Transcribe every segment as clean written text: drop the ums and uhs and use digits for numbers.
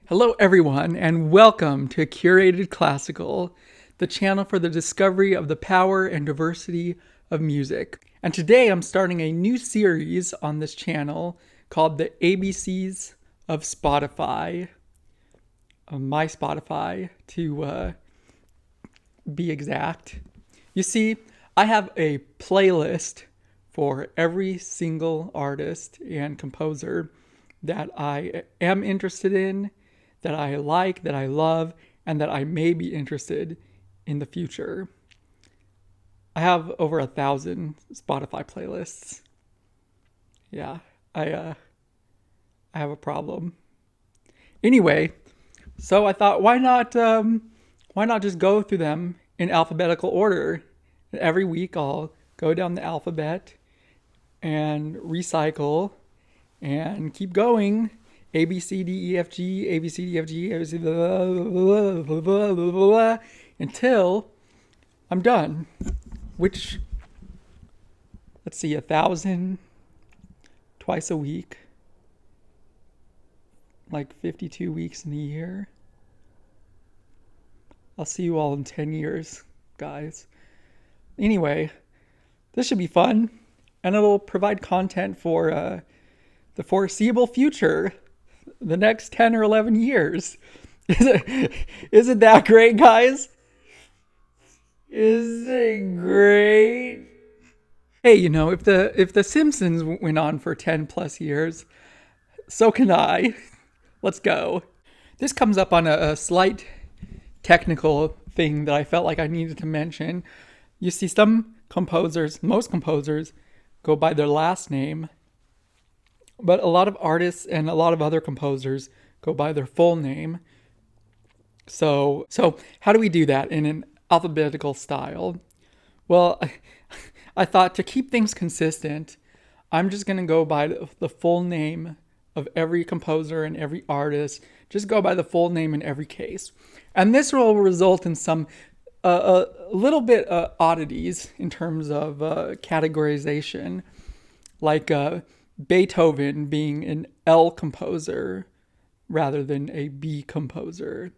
Hello, everyone, and welcome to Curated Classical, the channel for the discovery of the power and diversity of music. And today I'm starting a new series on this channel called the ABCs of Spotify. My Spotify, to be exact. You see, I have a playlist for every single artist and composer that I am interested in, that I like, that I love, and that I may be interested in the future. I have over 1,000 Spotify playlists. Yeah, I have a problem. Anyway, so I thought, why not just go through them in alphabetical order? Every week I'll go down the alphabet and recycle and keep going. A, B, C, D, E, F, G, A, B, C, D, F, G, A, B, C, blah, blah, blah, blah, blah, blah, until I'm done. Which, let's see, 1,000 twice a week. Like 52 weeks in a year. I'll see you all in 10 years, guys. Anyway, this should be fun. And it'll provide content for the foreseeable future. The next 10 or 11 years. Isn't that great, guys? Is it great? Hey, if the Simpsons went on for 10 plus years, so can I. Let's go. This comes up on a slight technical thing that I felt like I needed to mention. You see, most composers, go by their last name. But a lot of artists and a lot of other composers go by their full name. So how do we do that in an alphabetical style? Well, I thought to keep things consistent, I'm just going to go by the full name of every composer and every artist. Just go by the full name in every case. And this will result in some a little bit oddities in terms of categorization, like Beethoven being an L composer rather than a B composer.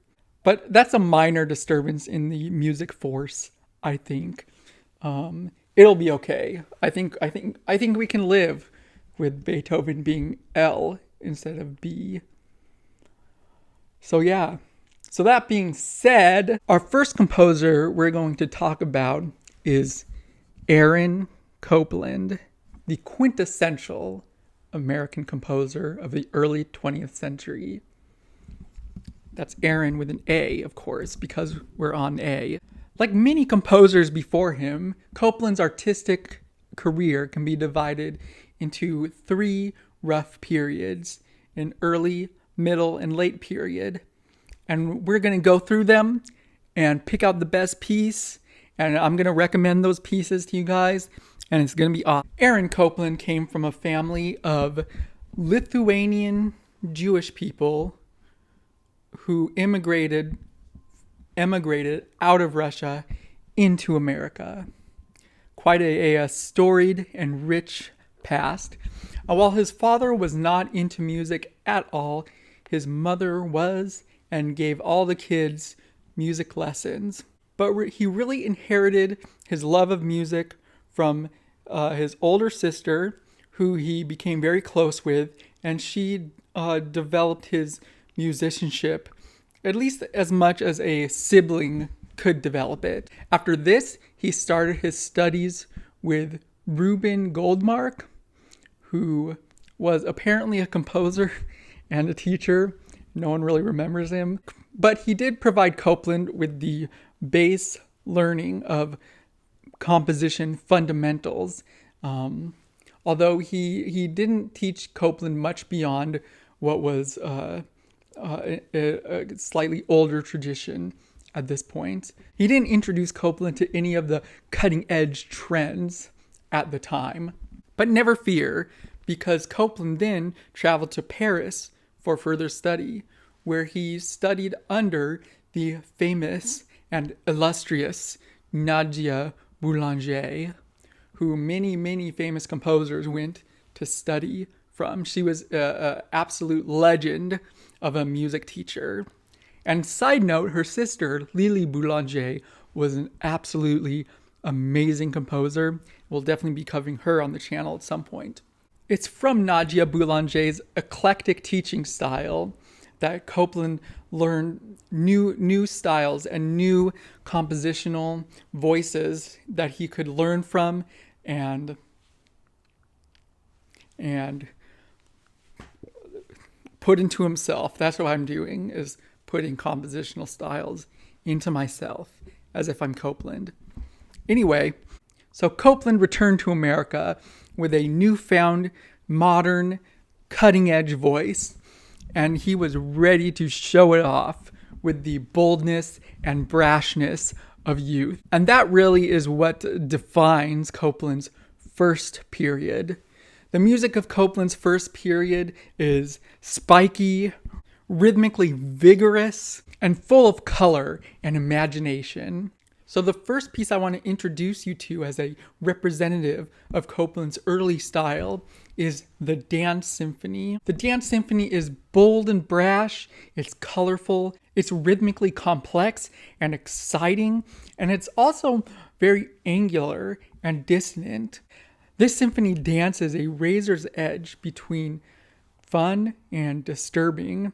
But that's a minor disturbance in the music force, I think. It'll be okay. I think we can live with Beethoven being L instead of B. So yeah. So that being said, our first composer we're going to talk about is Aaron Copland, the quintessential American composer of the early 20th century. That's Aaron with an A, of course, because we're on A. Like many composers before him, Copland's artistic career can be divided into 3 rough periods: an early, middle, and late period. And we're going to go through them and pick out the best piece, and I'm going to recommend those pieces to you guys. And it's going to be awesome. Aaron Copland came from a family of Lithuanian Jewish people who emigrated out of Russia into America. Quite a storied and rich past. While his father was not into music at all, his mother was and gave all the kids music lessons. But he really inherited his love of music from his older sister, who he became very close with, and she developed his musicianship at least as much as a sibling could develop it. After this, he started his studies with Reuben Goldmark, who was apparently a composer and a teacher. No one really remembers him. But he did provide Copland with the base learning of composition fundamentals, although he didn't teach Copland much beyond what was a slightly older tradition at this point. He didn't introduce Copland to any of the cutting edge trends at the time. But never fear, because Copland then traveled to Paris for further study, where he studied under the famous and illustrious Nadia Boulanger, who many famous composers went to study from. She was an absolute legend of a music teacher. And side note, her sister, Lily Boulanger, was an absolutely amazing composer. We'll definitely be covering her on the channel at some point. It's from Nadia Boulanger's eclectic teaching style that Copland learned new styles and new compositional voices that he could learn from and put into himself. That's what I'm doing, is putting compositional styles into myself as if I'm Copland. Anyway, so Copland returned to America with a newfound, modern, cutting-edge voice, and he was ready to show it off with the boldness and brashness of youth. And that really is what defines Copland's first period. The music of Copland's first period is spiky, rhythmically vigorous, and full of color and imagination. So the first piece I want to introduce you to as a representative of Copland's early style is the Dance Symphony. The Dance Symphony is bold and brash, it's colorful, it's rhythmically complex and exciting, and it's also very angular and dissonant. This symphony dances a razor's edge between fun and disturbing,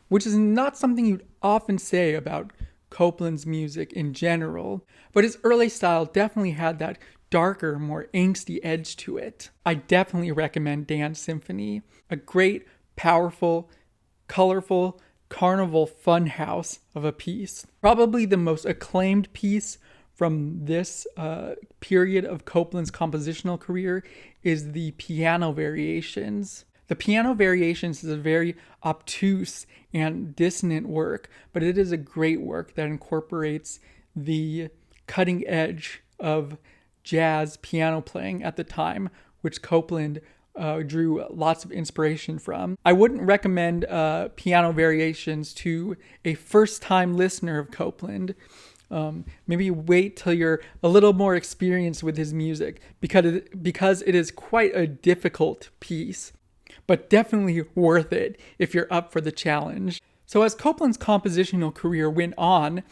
which is not something you'd often say about Copland's music in general, but his early style definitely had that darker, more angsty edge to it. I definitely recommend Dance Symphony, a great, powerful, colorful, carnival funhouse of a piece. Probably the most acclaimed piece from this period of Copland's compositional career is the Piano Variations. The Piano Variations is a very obtuse and dissonant work, but it is a great work that incorporates the cutting edge of jazz piano playing at the time, which Copland drew lots of inspiration from. I wouldn't recommend Piano Variations to a first-time listener of Copland. Maybe wait till you're a little more experienced with his music, because it is quite a difficult piece, but definitely worth it if you're up for the challenge. So as Copland's compositional career went on,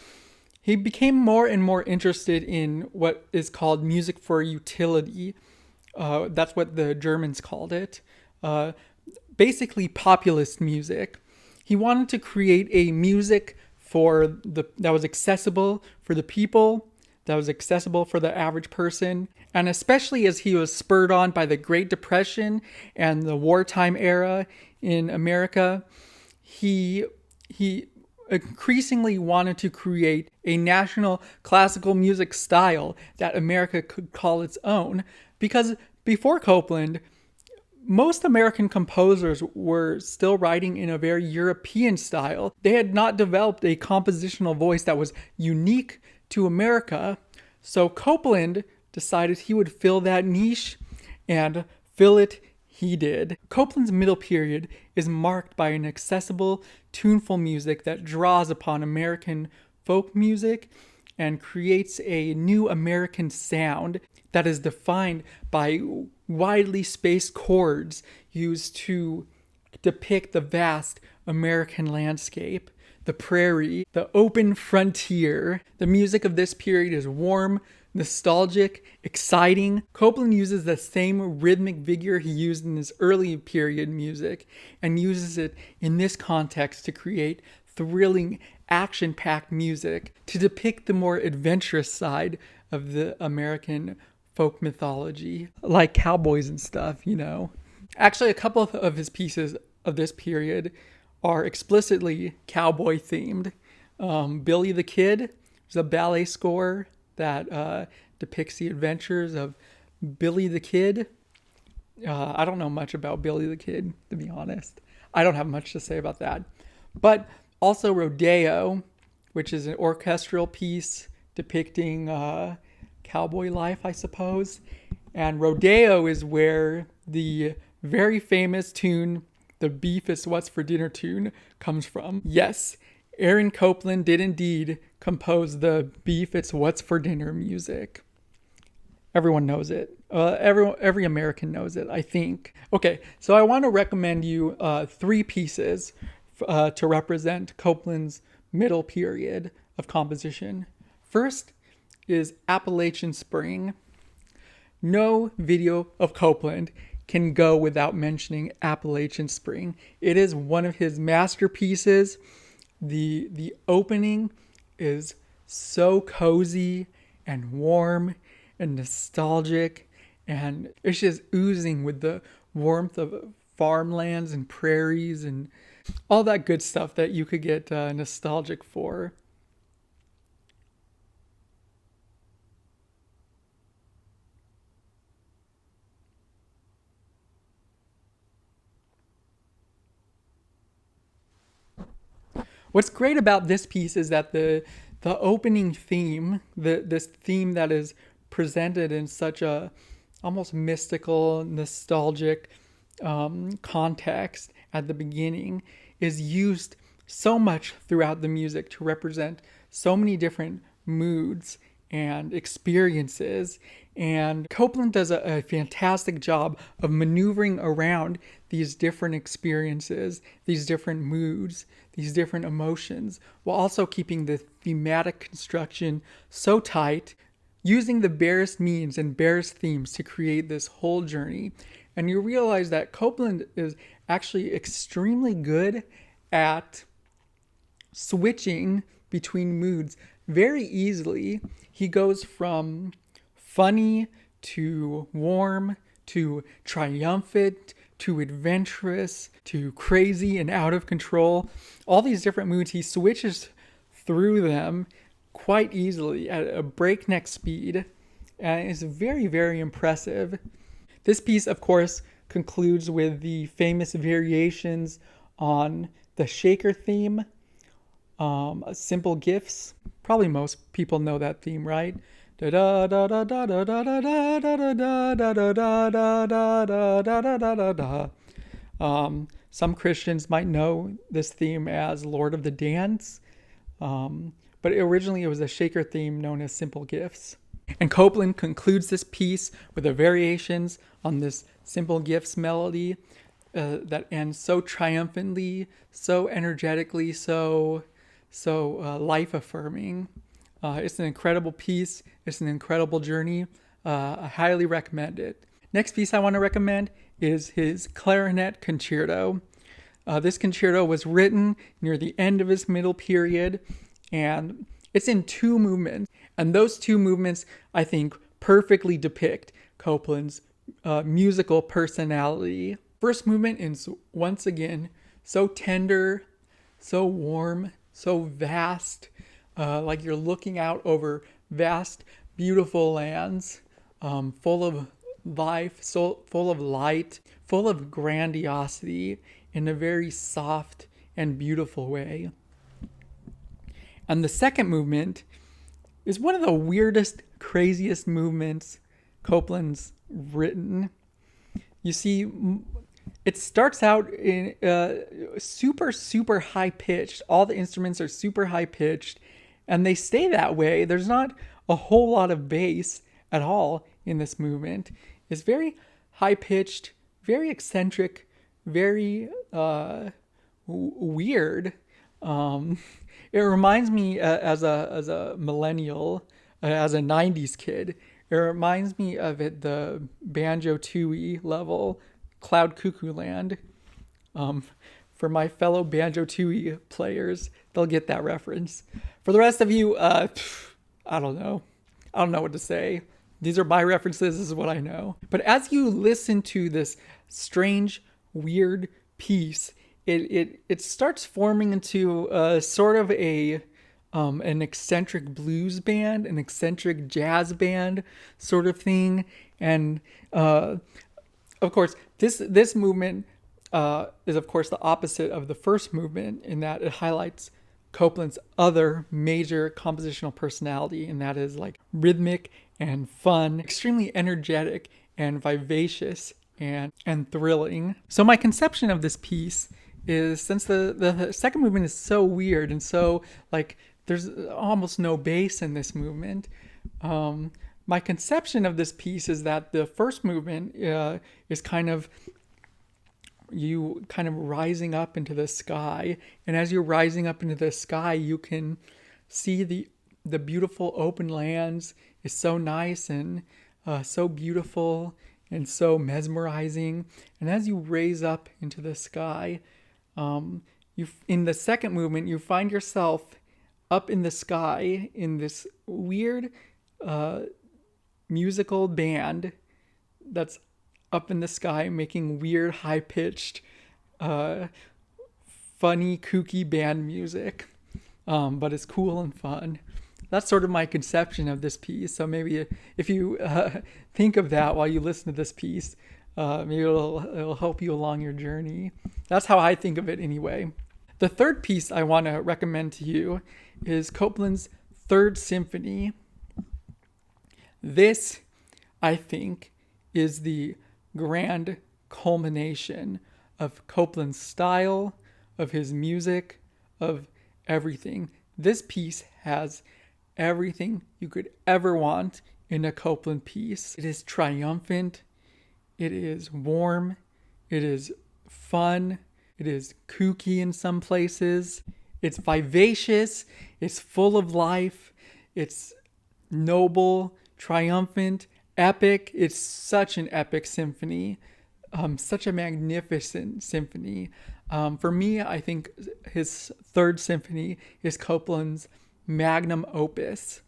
he became more and more interested in what is called music for utility. That's what the Germans called it. Basically populist music. He wanted to create a music that was accessible for the people, that was accessible for the average person. And especially as he was spurred on by the Great Depression and the wartime era in America, he increasingly wanted to create a national classical music style that America could call its own. Because before Copland, most American composers were still writing in a very European style. They had not developed a compositional voice that was unique to America. So Copland decided he would fill that niche, and fill it he did. Copland's middle period is marked by an accessible, tuneful music that draws upon American folk music and creates a new American sound that is defined by widely spaced chords used to depict the vast American landscape, the prairie, the open frontier. The music of this period is warm, nostalgic, exciting. Copland uses the same rhythmic vigor he used in his early period music and uses it in this context to create thrilling, action-packed music to depict the more adventurous side of the American folk mythology, like cowboys and stuff, you know. Actually, a couple of his pieces of this period are explicitly cowboy themed. Billy the Kid is a ballet score that depicts the adventures of Billy the Kid. I don't know much about Billy the Kid, to be honest. I don't have much to say about that. But also Rodeo, which is an orchestral piece depicting cowboy life, I suppose. And Rodeo is where the very famous tune, the Beef is What's for Dinner tune, comes from. Yes, Aaron Copland did indeed compose the Beef It's What's for Dinner music. Everyone knows it. Every American knows it, I think. Okay, so I want to recommend you 3 pieces to represent Copland's middle period of composition. First is Appalachian Spring. No video of Copland can go without mentioning Appalachian Spring. It is one of his masterpieces. The opening is so cozy and warm and nostalgic, and it's just oozing with the warmth of farmlands and prairies and all that good stuff that you could get nostalgic for. What's great about this piece is that the opening theme, this theme that is presented in such a almost mystical, nostalgic context at the beginning, is used so much throughout the music to represent so many different moods and experiences. And Copland does a fantastic job of maneuvering around these different experiences, these different moods, these different emotions, while also keeping the thematic construction so tight, using the barest means and barest themes to create this whole journey. And you realize that Copland is actually extremely good at switching between moods very easily. He goes from funny to warm to triumphant to adventurous to crazy and out of control. All these different moods, he switches through them quite easily at a breakneck speed, and it's very, very impressive. This piece, of course, concludes with the famous variations on the shaker theme, Simple Gifts. Probably most people know that theme, right? Da da da da da da da da da da da da da da da da da da. Some Christians might know this theme as Lord of the Dance, but originally it was a shaker theme known as Simple Gifts. And Copland concludes this piece with the variations on this Simple Gifts melody that ends so triumphantly, so energetically, so life-affirming. It's an incredible piece. It's an incredible journey. I highly recommend it. Next piece I want to recommend is his Clarinet Concerto. This concerto was written near the end of his middle period, and it's in 2 movements. And those 2 movements, I think, perfectly depict Copland's musical personality. First movement is, once again, so tender, so warm, so vast, like you're looking out over vast, beautiful lands, full of life, so full of light, full of grandiosity in a very soft and beautiful way. And the second movement is one of the weirdest, craziest movements Copland's written. You see, it starts out in super, super high pitched. All the instruments are super high pitched, and they stay that way. There's not a whole lot of bass at all in this movement. It's very high pitched, very eccentric, very weird. It reminds me as a millennial, as a 90s kid, it reminds me of the Banjo-Tooie level, Cloud Cuckoo Land. For my fellow Banjo-Tooie players, they'll get that reference. For the rest of you, I don't know. I don't know what to say. These are my references. This is what I know. But as you listen to this strange, weird piece, it starts forming into sort of an eccentric blues band, an eccentric jazz band sort of thing. And of course, this movement is of course the opposite of the first movement in that it highlights Copland's other major compositional personality, and that is like rhythmic and fun, extremely energetic and vivacious and thrilling. So my conception of this piece is, since the second movement is so weird and so like there's almost no bass in this movement, my conception of this piece is that the first movement is kind of you kind of rising up into the sky. And as you're rising up into the sky, you can see the beautiful open lands. Is so nice and so beautiful and so mesmerizing. And as you raise up into the sky, in the second movement, you find yourself up in the sky in this weird musical band that's up in the sky making weird, high-pitched, funny, kooky band music. But it's cool and fun. That's sort of my conception of this piece. So maybe if you think of that while you listen to this piece, maybe it'll help you along your journey. That's how I think of it anyway. The third piece I want to recommend to you is Copland's Third Symphony. This, I think, is the grand culmination of Copland's style, of his music, of everything. This piece has everything you could ever want in a Copland piece. It is triumphant. It is warm. It is fun. It is kooky in some places. It's vivacious. It's full of life. It's noble, triumphant, epic. It's such an epic symphony. Such a magnificent symphony. For me, I think his Third Symphony is Copland's magnum opus.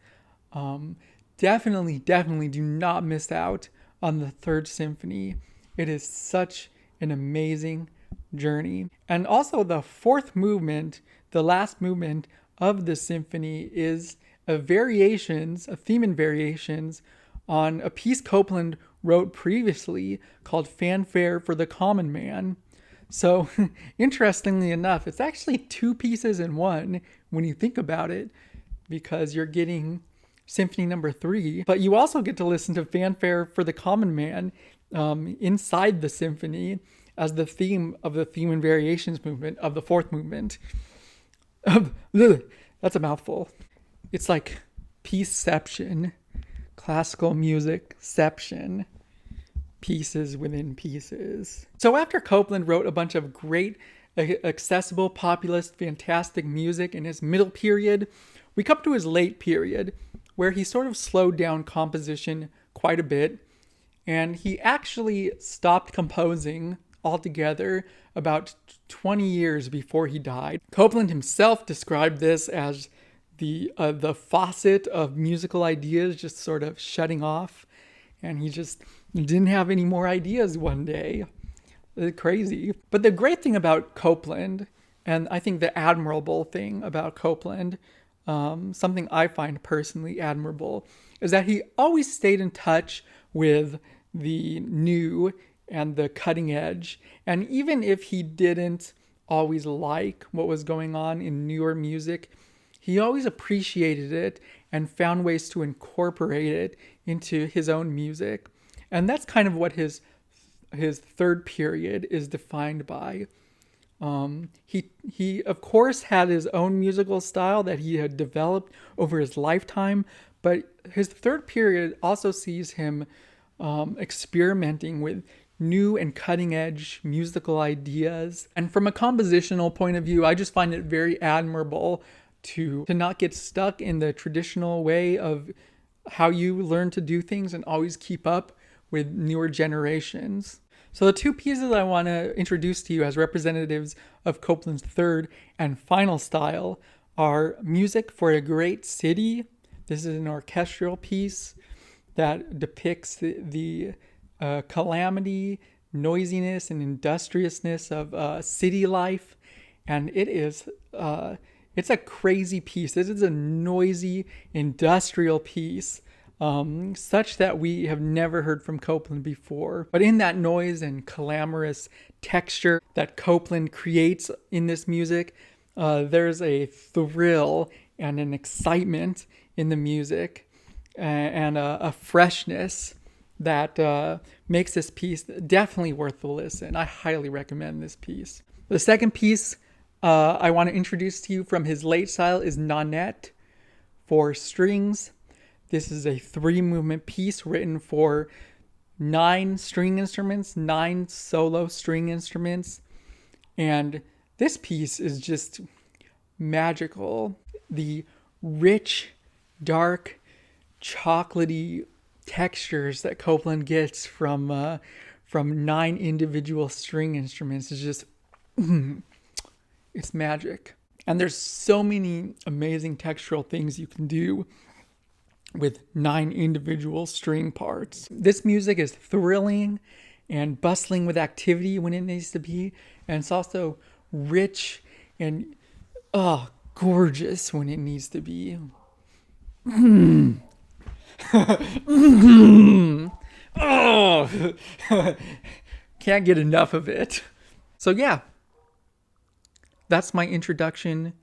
Definitely do not miss out on the Third Symphony. It is such an amazing journey. And also the fourth movement, the last movement of the symphony, is a theme in variations on a piece Copland wrote previously called Fanfare for the Common Man. So interestingly enough, it's actually two pieces in one when you think about it, because you're getting Symphony number 3, but you also get to listen to Fanfare for the Common Man inside the symphony as the theme and variations movement of the fourth movement. That's a mouthful. It's like pieceception, classical musicception, pieces within pieces. So after Copland wrote a bunch of great, accessible, populist, fantastic music in his middle period, we come to his late period, where he sort of slowed down composition quite a bit, and he actually stopped composing altogether about 20 years before he died. Copland himself described this as the faucet of musical ideas just sort of shutting off, and he just didn't have any more ideas one day. Crazy. But the great thing about Copland, and I think the admirable thing about Copland, something I find personally admirable, is that he always stayed in touch with the new and the cutting edge. And even if he didn't always like what was going on in newer music, he always appreciated it and found ways to incorporate it into his own music. And that's kind of what his third period is defined by. He of course had his own musical style that he had developed over his lifetime, but his third period also sees him experimenting with new and cutting edge musical ideas. And from a compositional point of view, I just find it very admirable to not get stuck in the traditional way of how you learn to do things and always keep up with newer generations. So the two pieces I want to introduce to you as representatives of Copland's third and final style are Music for a Great City. This is an orchestral piece that depicts the calamity, noisiness, and industriousness of city life. And it's a crazy piece. This is a noisy, industrial piece, such that we have never heard from Copland before. But in that noise and clamorous texture that Copland creates in this music, there's a thrill and an excitement in the music and a freshness that makes this piece definitely worth the listen. I highly recommend this piece. The second piece I want to introduce to you from his late style is Nonet for strings. This is a 3-movement piece written for 9 string instruments, 9 solo string instruments. And this piece is just magical. The rich, dark, chocolatey textures that Copland gets from 9 individual string instruments is just it's magic. And there's so many amazing textural things you can do with 9 individual string parts. This music is thrilling and bustling with activity when it needs to be, and it's also rich and gorgeous when it needs to be. Oh, can't get enough of it. So yeah, that's my introduction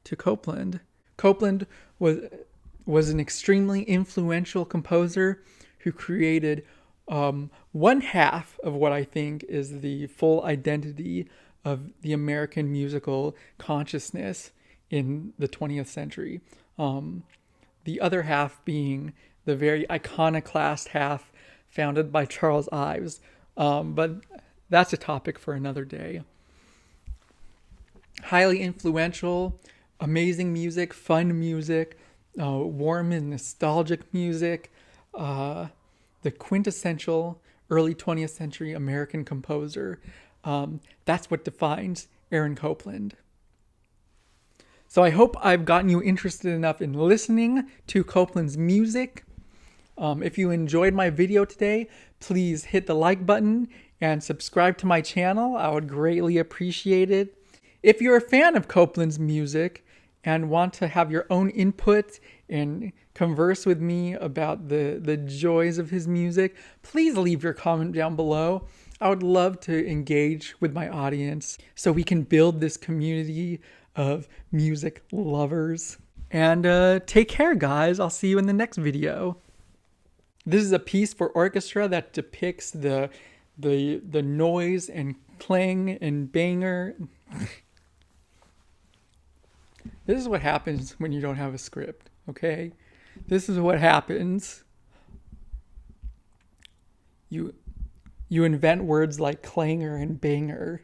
to Copland. Copland was an extremely influential composer who created one half of what I think is the full identity of the American musical consciousness in the 20th century. The other half being the very iconoclast half founded by Charles Ives. But that's a topic for another day. Highly influential, amazing music, fun music, warm and nostalgic music, the quintessential early 20th century American composer. That's what defines Aaron Copland. So I hope I've gotten you interested enough in listening to Copland's music. If you enjoyed my video today, please hit the like button and subscribe to my channel. I would greatly appreciate it. If you're a fan of Copland's music and want to have your own input and converse with me about the joys of his music, please leave your comment down below. I would love to engage with my audience so we can build this community of music lovers. And take care, guys. I'll see you in the next video. This is a piece for orchestra that depicts the noise and clang and banger. This is what happens when you don't have a script, okay? This is what happens. You invent words like clangor and banger.